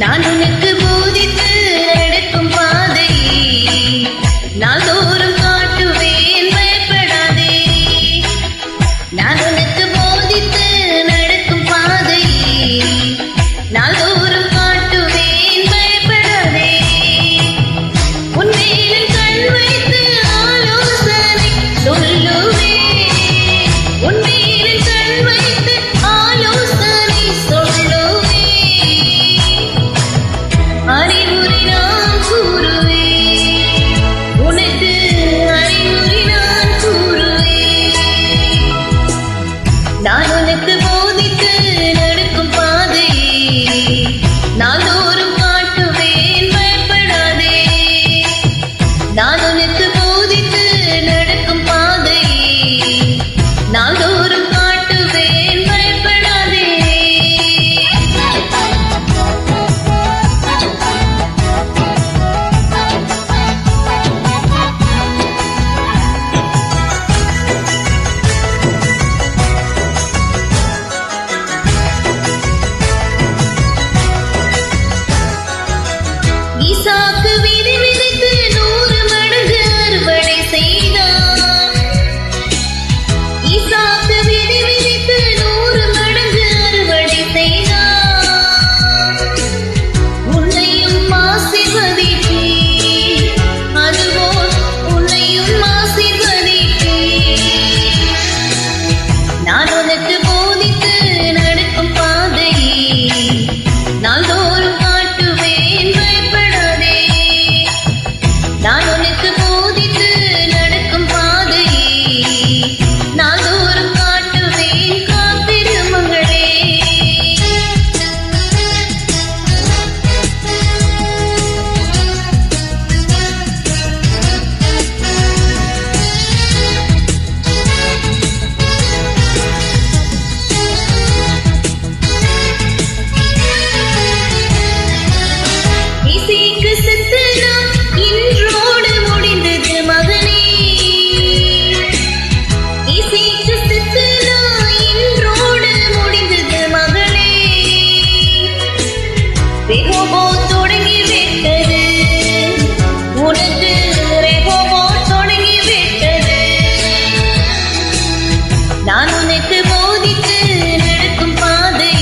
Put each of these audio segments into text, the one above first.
நான் உனக்கு போதித்து நடக்கும் பாதை நாள்தோறும் காட்டுவேன் பயப்படாதே. நான் உனக்கு போதித்து நடக்கும் பாதை நாள்தோறும் காட்டுவேன் பயப்படாதே. உன் மேல் கண் வைத்து ஆலோசனை சொல்லுவேன். உன் மேல் கண் வைத்து ஆலோசனை சொல்லுவேன். அறிவுரை நான் கூறுவேன். உனக்கு அறிவுரை நான் கூறுவேன். நான் உனக்கு போதித்து நடக்கும் பாதை நாள்தோறும் காட்டுவேன் பயப்படாதே. நான் உனக்கு போதித்து நடக்கும் பாதை நாள்தோறும் காட்டுவேன் பயப்படாதே. ஈசாக்கு விதை விதைத்து 100 மடங்கு அறுவடை செய்தான். ஈசாக்கு விதை விதைத்து 100 மடங்கு அறுவடை செய்தான். உன்னையும் ஆசீர்வதிப்பேன். அதுபோல் உன்னையும் ஆசீர்வதிப்பேன். நான் உனக்கு போதித்து நடக்கும் பாதை நாள்தோறும் காட்டுவேன் பயப்படாதே. நான் உனக்கு போதித்து நடக்கும் பாதை நாள்தோறும் காட்டுவேன் காத்திரு மகளே. இசைக்கு சித்தனம் இன்றோடு முடிந்தது மகனே. இசைக்கு சித்தனம் இன்றோடு முடிந்தது மகளே. ரெகோபோத் தொடங்கிவிட்டது. உனக்கு ரெகோபோத் தொடங்கிவிட்டது. நான் உனக்கு போதித்து நடக்கும் பாதை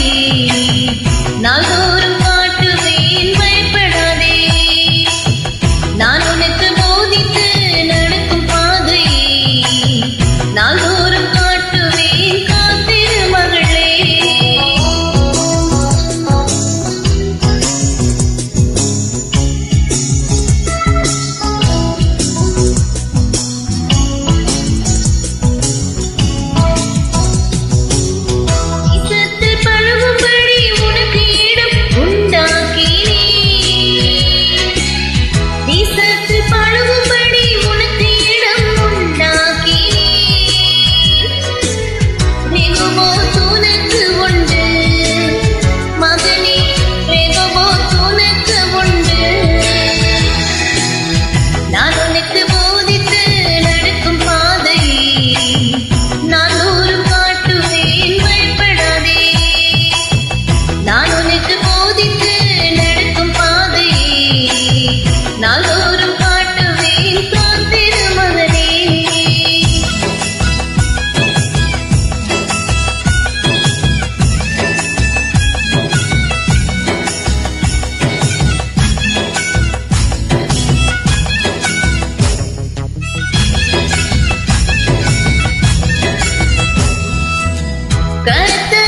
நாள்தோறும் காட்டுவேன் பயப்படாதே. நான் உனக்கு போதித்து நடக்கும் பாதை நாள்தோறும் காட்டுவேன் காத்திரு மகளே. இசத்தில் பழகும்படி உனக்கு இடம் உண்டாக்கினேன். இசத்தில் பழகும்படி உனக்கு இடம் உண்டாக்கினேன். ரெகோபோத் உனக்கு உண்டு மகனே. ரெகோபோத் உனக்கு உண்டு. நான் உனக்கு போதித்து நடக்கும் பாதை நாள்தோறும் காட்டுவேன் பயப்படாதே. நான் உனக்கு போதித்து நடக்கும் பாதை நாள்தோறும் காட்டுவேன் காத்திரு மகனே. கர்த்தர்